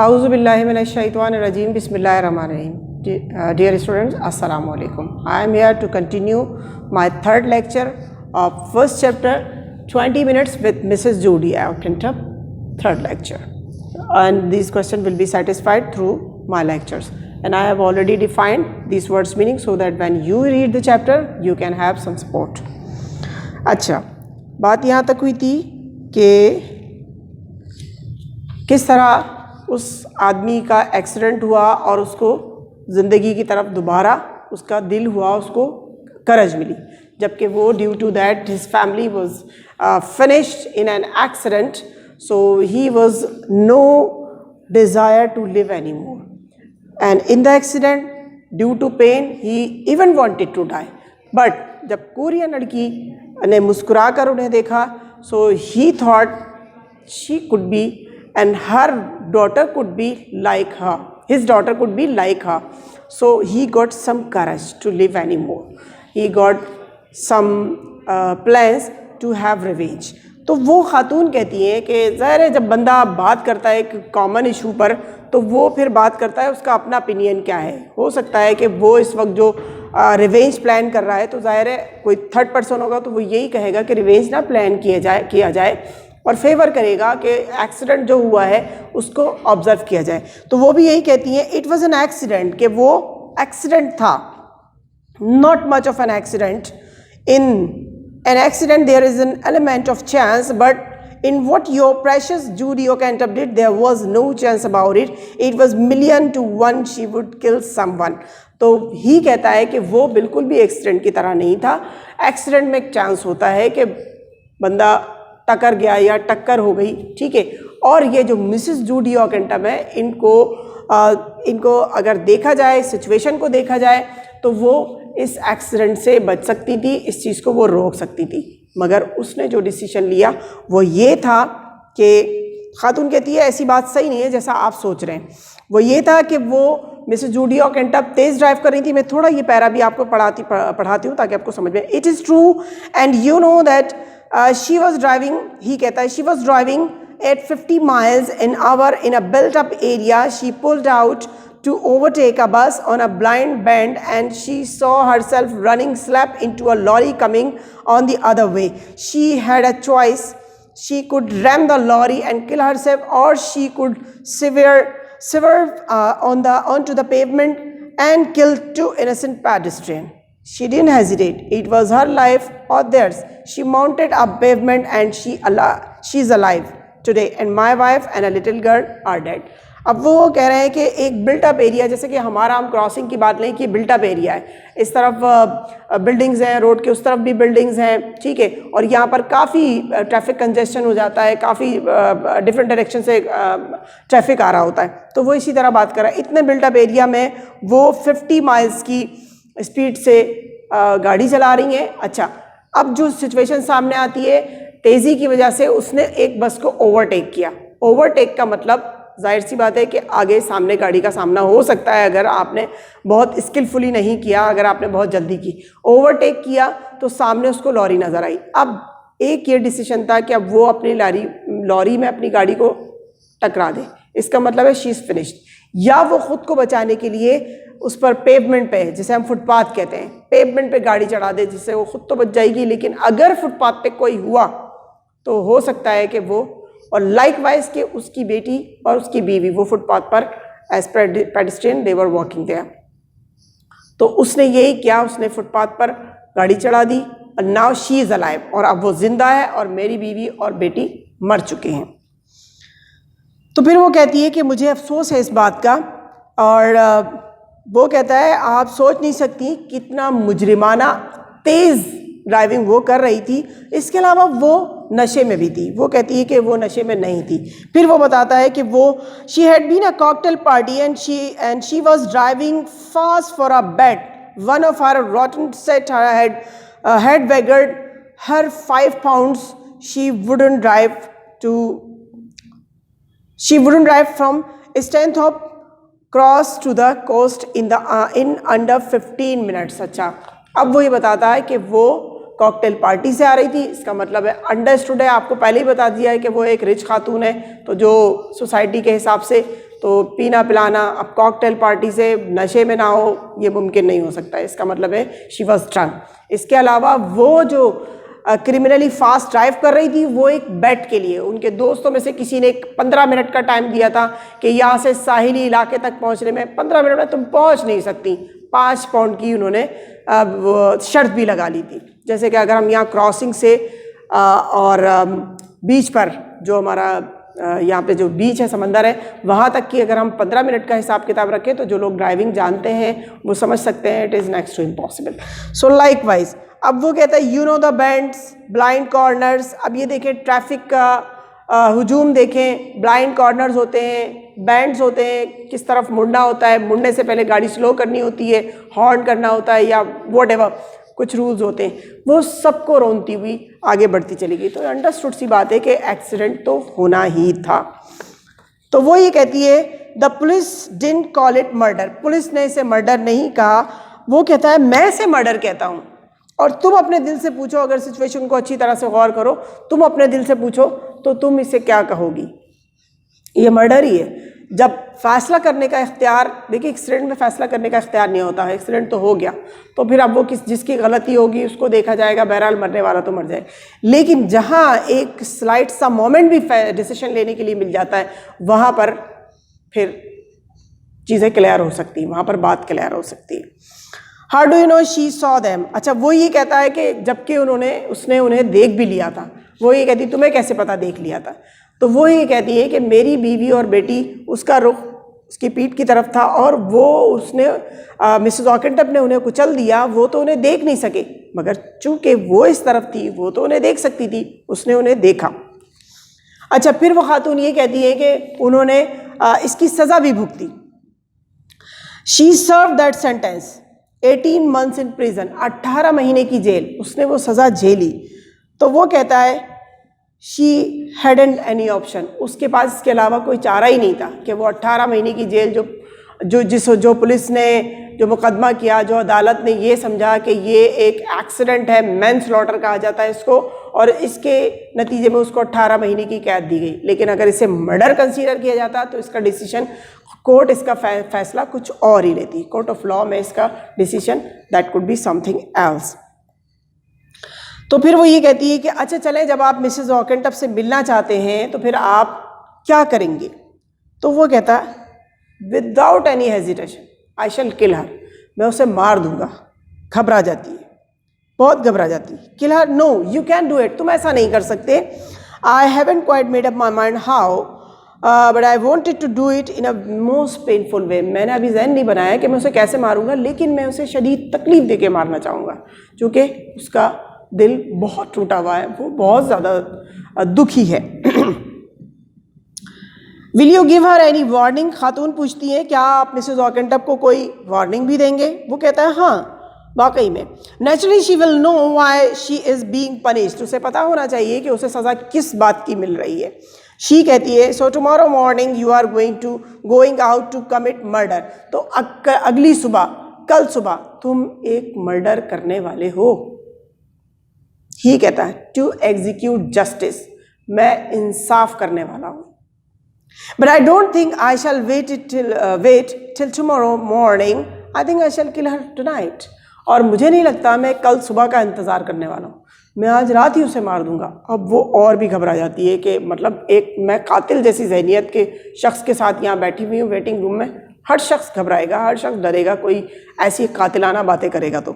Auzubillahiminash-shaytanir-rajim. Bismillahir-rahmanir-rahim. Dear students, Assalamu alaikum. I am here to continue my third lecture of first chapter, 20 minutes with Mrs. Judy Auchintup, third lecture. And these questions will be satisfied through my lectures. And I have already defined these words meaning so that when you read the chapter, you can have some support. अच्छा, बात यहाँ तक हुई थी कि किस तरह उस आदमी का एक्सीडेंट हुआ और उसको ज़िंदगी की तरफ दोबारा उसका दिल हुआ, उसको करज मिली, जबकि वो due to that his family was finished in an accident, so he was no desire to live any more and in the accident due to pain he even wanted to die. But जब Korean लड़की ने मुस्कुरा कर उन्हें देखा, so he thought she could be and her daughter could be like her, his daughter could be like her, so he got some courage to live anymore. He got some plans to have revenge. तो वो खातून कहती हैं कि ज़ाहिर है जब बंदा बात करता है एक कॉमन इशू पर तो वो फिर बात करता है उसका अपना ओपिनियन क्या है. हो सकता है कि वो इस वक्त जो रिवेंज प्लान कर रहा है तो ज़ाहिर है कोई थर्ड पर्सन होगा तो वो यही कहेगा कि रिवेंज ना प्लान किया जाए और फेवर करेगा कि एक्सीडेंट जो हुआ है उसको ऑब्जर्व किया जाए. तो वो भी यही कहती हैं इट वाज एन एक्सीडेंट, कि वो एक्सीडेंट था, not much of an accident. In an accident there is an element of chance, but in what your precious Judy Auchintup did, there was no chance about it. It was 1,000,000 to 1 she would kill someone. तो ही कहता है कि वो बिल्कुल भी accident की तरह नहीं था. एक्सीडेंट में एक चांस होता है कि बंदा टक्कर गया या टक्कर हो गई, ठीक है. और ये जो मिसेस जूडी ऑकिंटम है, इनको अगर देखा जाए, सिचुएशन को देखा जाए, तो वो इस एक्सीडेंट से बच सकती थी, इस चीज़ को वो रोक सकती थी. मगर उसने जो डिसीजन लिया वो ये था कि खातून कहती है ऐसी बात सही नहीं है जैसा आप सोच रहे हैं. वो ये था कि वो मिसेस जूडी ऑकिंटम तेज़ ड्राइव कर रही थी. मैं थोड़ा ये पैरा भी आपको पढ़ाती हूँ ताकि आपको समझ में. It is true and you know that she was driving, he कहता है, she was driving at 50 miles an hour in a built-up area. She pulled out to overtake a bus on a blind bend and she saw herself running slap into a lorry coming on the other way. She had a choice. She could ram the lorry and kill herself, or she could swerve onto the pavement and kill two innocent pedestrians. She didn't hesitate. It was her life or theirs. She mounted a pavement and she's alive today, and my wife and a little girl are dead. अब वो कह रहे हैं कि एक built up area, जैसे कि हमारा हम क्रॉसिंग की बात लें कि बिल्टअप एरिया है, इस तरफ बिल्डिंग्स हैं, रोड के उस तरफ भी बिल्डिंग्स हैं, ठीक है, और यहाँ पर काफ़ी ट्रैफिक कंजेशन हो जाता है, काफ़ी डिफरेंट डायरेक्शन से ट्रैफिक आ रहा होता है. तो वो इसी तरह बात कर रहा है. इतने बिल्टअप एरिया में वो 50 माइल्स की स्पीड से गाड़ी चला रही हैं. अच्छा, अब जो सिचुएशन सामने आती है, तेज़ी की वजह से उसने एक बस को ओवरटेक किया. ओवरटेक का मतलब जाहिर सी बात है कि आगे सामने गाड़ी का सामना हो सकता है अगर आपने बहुत स्किलफुली नहीं किया, अगर आपने बहुत जल्दी की. ओवरटेक किया तो सामने उसको लॉरी नज़र आई. अब एक ये डिसीजन था कि अब वो अपनी लॉरी में अपनी गाड़ी को टकरा दे. इसका मतलब है शी इज़ फिनिश्ड. या वो ख़ुद को बचाने के लिए उस पर पेवमेंट पे, जिसे हम फुटपाथ कहते हैं, पेवमेंट पे गाड़ी चढ़ा दे, जिससे वो खुद तो बच जाएगी, लेकिन अगर फुटपाथ पे कोई हुआ तो हो सकता है कि वो, और लाइकवाइज कि उसकी बेटी और उसकी बीवी वो फुटपाथ पर as pedestrian they were walking there. तो उसने यही किया, उसने फुटपाथ पर गाड़ी चढ़ा दी. और नाउ शी इज़ अलाइव, और अब वो जिंदा है और मेरी बीवी और बेटी मर चुके हैं. तो फिर वो कहती है कि मुझे अफसोस है इस बात का, और वो कहता है आप सोच नहीं सकती कितना मुजरिमाना तेज़ ड्राइविंग वो कर रही थी. इसके अलावा वो नशे में भी थी. वो कहती है कि वो नशे में नहीं थी. फिर वो बताता है कि वो she had been a cocktail party and she was driving fast for a bet. One of her rotten set had weighed her 5 pounds. She wouldn't drive from Stanthorpe Cross to the coast in under 15 minutes. अच्छा, अब वो ये बताता है कि वो cocktail party से आ रही थी. इसका मतलब है अंडरस्टूड है, आपको पहले ही बता दिया है कि वो एक रिच खातून है, तो जो सोसाइटी के हिसाब से तो पीना पिलाना, अब कॉकटेल पार्टी से नशे में ना हो ये मुमकिन नहीं हो सकता है, इसका मतलब है शी वॉज ड्रंक। इसके अलावा वो जो क्रिमिनली फास्ट ड्राइव कर रही थी वो एक बेट के लिए, उनके दोस्तों में से किसी ने 15 मिनट का टाइम दिया था कि यहाँ से साहिली इलाके तक पहुँचने में 15 मिनट में तुम पहुँच नहीं सकती। 5 पाउंड की उन्होंने शर्त भी लगा ली थी। जैसे कि अगर हम यहाँ क्रॉसिंग से और बीच पर जो हमारा यहाँ पे जो बीच है, समंदर है, वहाँ तक की अगर हम 15 मिनट का हिसाब किताब रखें तो जो लोग ड्राइविंग जानते हैं वो समझ सकते हैं it is next to impossible. So likewise अब वो कहता है you know the bends blind corners. अब ये देखें ट्रैफिक का हुजूम देखें, ब्लाइंड कॉर्नर्स होते हैं, बैंड्स होते हैं, किस तरफ मुड़ना होता है, मुड़ने से पहले गाड़ी स्लो करनी होती है, हॉर्न करना होता है या व्हाटएवर कुछ रूल्स होते हैं, वो सबको रोनती हुई आगे बढ़ती चली गई। तो अंडरस्टूड सी बात है कि एक्सीडेंट तो होना ही था। तो वो ये कहती है the police didn't call it murder, police ने इसे मर्डर नहीं कहा, वो कहता है मैं इसे मर्डर कहता हूँ। और तुम अपने दिल से पूछो, अगर सिचुएशन को अच्छी तरह से गौर करो, तुम अपने दिल से पूछो तो तुम इसे क्या कहोगी, ये मर्डर ही है। जब फैसला करने का इख्तियार, देखिए एक्सीडेंट में फैसला करने का इख्तियार नहीं होता है, एक्सीडेंट तो हो गया तो फिर अब वो जिसकी गलती होगी उसको देखा जाएगा, बहरहाल मरने वाला तो मर जाए। लेकिन जहाँ एक स्लाइट सा मोमेंट भी डिसीजन लेने के लिए मिल जाता है, वहाँ पर फिर चीज़ें क्लियर हो सकती हैं, वहाँ पर बात क्लियर हो सकती है। How do you know she saw them. अच्छा वो ये कहता है कि जबकि उसने उन्हें देख भी लिया था, वो ये कहती तुम्हें कैसे पता देख लिया था। तो वो ये कहती है कि मेरी बीवी और बेटी, उसका रुख उसकी पीठ की तरफ था और वो उसने मिसेस ऑकेंटप ने उन्हें कुचल दिया, वो तो उन्हें देख नहीं सके, मगर चूंकि वो इस तरफ थी वो तो उन्हें देख सकती थी, उसने उन्हें देखा। अच्छा फिर वो खातून ये कहती है कि उन्होंने इसकी सज़ा भी भुगती। She serve that sentence 18 months in prison, 18 महीने की जेल, उसने वो सज़ा झेली। तो वो कहता है शी हैडंट एनी ऑप्शन, उसके पास इसके अलावा कोई चारा ही नहीं था कि वो 18 महीने की जेल जो पुलिस ने जो मुकदमा किया, जो अदालत ने ये समझा कि ये एक एक्सीडेंट है, मैनस्लॉटर कहा जाता है इसको, और इसके नतीजे में उसको 18 महीने की कैद दी गई। लेकिन अगर इसे मर्डर कंसीडर किया जाता तो इसका डिसीजन कोर्ट, इसका फैसला कुछ और ही लेती, कोर्ट ऑफ लॉ में इसका decision that could be something else. तो फिर वो ये कहती है कि अच्छा चले, जब आप मिसेस ऑकेंटप से मिलना चाहते हैं तो फिर आप क्या करेंगे। तो वो कहता है विदाउट एनी हेजिटेशन आई शैल किल हर, मैं उसे मार दूंगा। घबरा जाती है, बहुत घबरा जाती है। Kill her, no you can do it, तुम ऐसा नहीं कर सकते। I haven't quite made up my mind how but I wanted to do it in a most painful way, मैंने अभी जहन नहीं बनाया कि मैं उसे कैसे मारूंगा, लेकिन मैं उसे शदीद तकलीफ दे के मारना चाहूँगा, क्योंकि उसका दिल बहुत टूटा हुआ है, वो बहुत ज़्यादा दुखी है। Will you give her any warning, खातून पूछती है क्या आप मिसेस ऑकेंटप को कोई वार्निंग भी देंगे। वो कहता है हाँ वाकई में। Naturally she will know why she is being punished, उसे पता होना चाहिए कि उसे सज़ा किस बात की मिल रही है। शी कहती है so tomorrow morning you are going out to commit murder, तो अगली सुबह, कल सुबह तुम एक मर्डर करने वाले हो। ही कहता है टू एग्जीक्यूट जस्टिस, मैं इंसाफ करने वाला हूँ। But I don't think I shall wait till tomorrow morning, I think I shall kill her tonight, और मुझे नहीं लगता मैं कल सुबह का इंतज़ार करने वाला हूँ, मैं आज रात ही उसे मार दूंगा। अब वो और भी घबरा जाती है कि मतलब एक मैं कातिल जैसी जहनियत के शख्स के साथ यहाँ बैठी हुई हूँ वेटिंग रूम में, हर शख्स घबराएगा, हर शख्स डरेगा, कोई ऐसी कातिलाना बातें करेगा। तो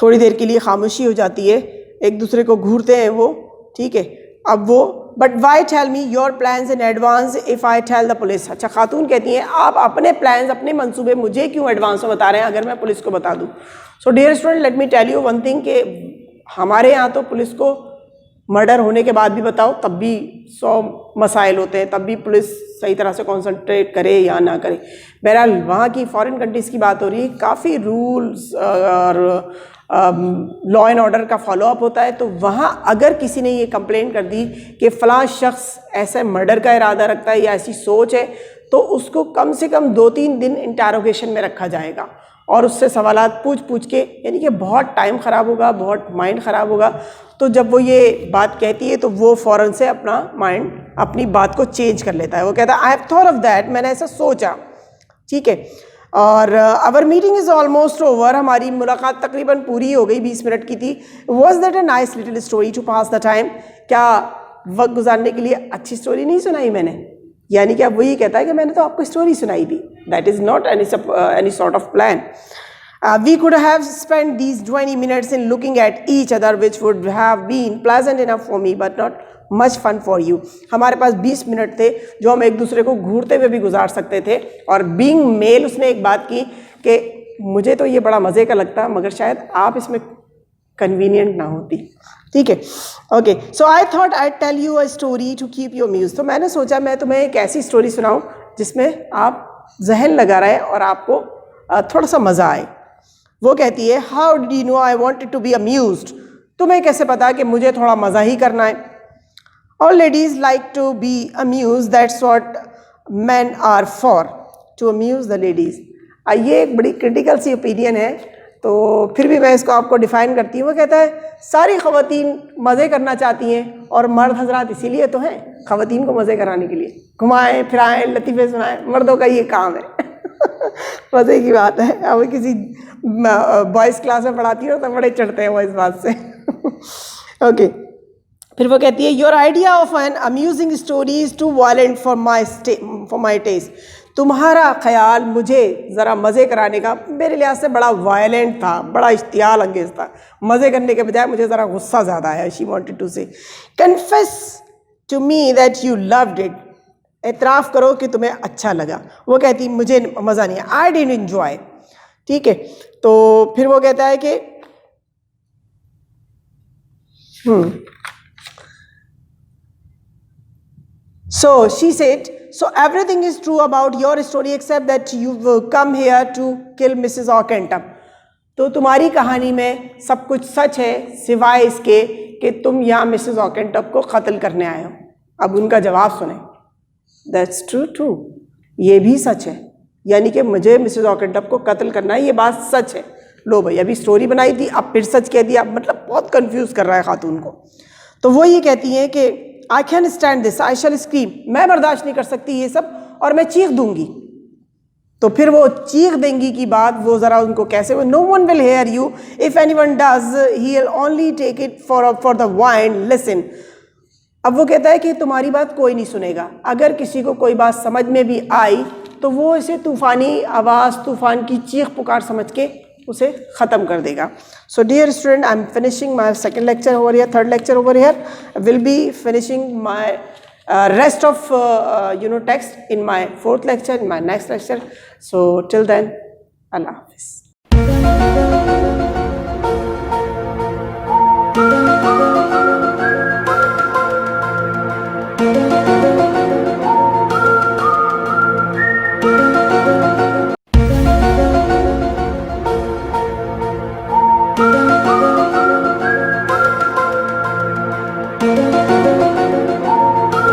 थोड़ी देर के लिए खामोशी हो जाती है, एक दूसरे को घूरते हैं वो, ठीक है। अब वो but why tell me your plans in advance if I tell the police. अच्छा खातून कहती हैं आप अपने प्लान्स, अपने मंसूबे मुझे क्यों एडवांस में बता रहे हैं अगर मैं पुलिस को बता दूँ। So dear student let me tell you one thing कि हमारे यहाँ तो पुलिस को मर्डर होने के बाद भी बताओ तब भी 100 मसाइल होते हैं, तब भी पुलिस सही तरह से कॉन्सनट्रेट करे या ना करे। बहरहाल वहाँ की फॉरेन कंट्रीज़ की बात हो रही है, काफ़ी रूल्स और लॉ एंड ऑर्डर का फॉलोअप होता है। तो वहाँ अगर किसी ने ये कंप्लेंट कर दी कि फ़लाँ शख्स ऐसे मर्डर का इरादा रखता है या ऐसी सोच है, तो उसको कम से कम 2-3 दिन इंटेरोगेशन में रखा जाएगा और उससे सवालात पूछ पूछ के, यानी कि बहुत टाइम ख़राब होगा, बहुत माइंड ख़राब होगा। तो जब वो ये बात कहती है तो वो फ़ौरन से अपना माइंड अपनी बात को चेंज कर लेता है। वो कहता है I have thought of that, मैंने ऐसा सोचा, ठीक है। और our meeting is almost over, हमारी मुलाकात तकरीबन पूरी हो गई, 20 मिनट की थी। Was that a nice little story to pass the time, क्या वक्त गुजारने के लिए अच्छी स्टोरी नहीं सुनाई मैंने? यानी कि अब वही कहता है कि मैंने तो आपको स्टोरी सुनाई थी। That is not any sort of plan. We could have spent these 20 minutes in looking at each other, which would have been pleasant enough for me, but not much fun for you. हमारे पास 20 minute थे जो हम एक दूसरे को घूरते हुए भी गुजार सकते थे। और बीइंग मेल उसने एक बात की कि मुझे तो ये बड़ा मज़े का लगता, मगर शायद आप इसमें कन्वीनियंट ना होती, ठीक है। Okay, so I thought I tell you a story to keep you amuse. तो मैंने सोचा मैं तुम्हें एक ऐसी स्टोरी सुनाऊँ जिसमें आप जहन लगा रहे और आपको थोड़ा सा मज़ा आए। वो कहती है how did you know I wanted to be amused, तुम्हें कैसे पता कि मुझे थोड़ा मज़ा ही करना है। All ladies like to be amuse, that's what man are for, to amuse the ladies. ये एक बड़ी क्रिटिकल सी ओपिनियन है, तो फिर भी मैं इसको आपको डिफ़ाइन करती हूँ। वो कहता है सारी ख़वातीन मज़े करना चाहती हैं और मर्द हजरात इसीलिए तो हैं ख़वातीन को मज़े कराने के लिए, घुमाएं फिराएं लतीफ़े सुनाएं, मर्दों का ये काम है। मज़े की बात है। अब किसी बॉयज़ क्लास में पढ़ाती हो तो बड़े चढ़ते हैं वो इस बात से। ओके, फिर वो कहती है your idea of an amusing story is too violent for my taste. तुम्हारा ख्याल मुझे ज़रा मज़े कराने का मेरे लिहाज से बड़ा वायलेंट था, बड़ा इश्तियाल अंगेज़ था। मज़े करने के बजाय मुझे ज़रा गुस्सा ज़्यादा आया। She wanted to say confess to me that you loved it, एतराफ़ करो कि तुम्हें अच्छा लगा। वो कहती मुझे मज़ा नहीं है, आई डिडंट एंजॉय, ठीक है। तो फिर वो कहता है कि so she said, so everything is true about your story except that you've come here to kill Mrs. Ockentop. तो तुम्हारी कहानी में सब कुछ सच है सिवाय इसके कि तुम यहाँ मिसेस ऑकेंटॉप को कत्ल करने आए हो। अब उनका जवाब सुने, दैट्स ट्रू टू, ये भी सच है, यानी कि मुझे मिसेस ऑकेंटॉप को कत्ल करना है, ये बात सच है। लो भाई, अभी स्टोरी बनाई थी अब फिर सच कह दिया, मतलब बहुत कंफ्यूज कर रहा है खातून को। तो वो ये कहती हैं कि I can stand this, I shall scream, मैं बर्दाश्त नहीं कर सकती ये सब और मैं चीख दूंगी। तो फिर वो चीख देंगी की बात वो ज़रा उनको कैसे, no one will hear you, if any one does he will only take it for the wind, listen. अब वो कहता है कि तुम्हारी बात कोई नहीं सुनेगा, अगर किसी को कोई बात समझ में भी आई तो वो इसे तूफ़ानी आवाज़, तूफ़ान की चीख पुकार समझ के उसे ख़त्म कर देगा। So dear student, I am finishing my second lecture over here, third lecture over here, will be finishing my rest of text in my fourth lecture, in my next lecture. So till then, Allah Hafiz.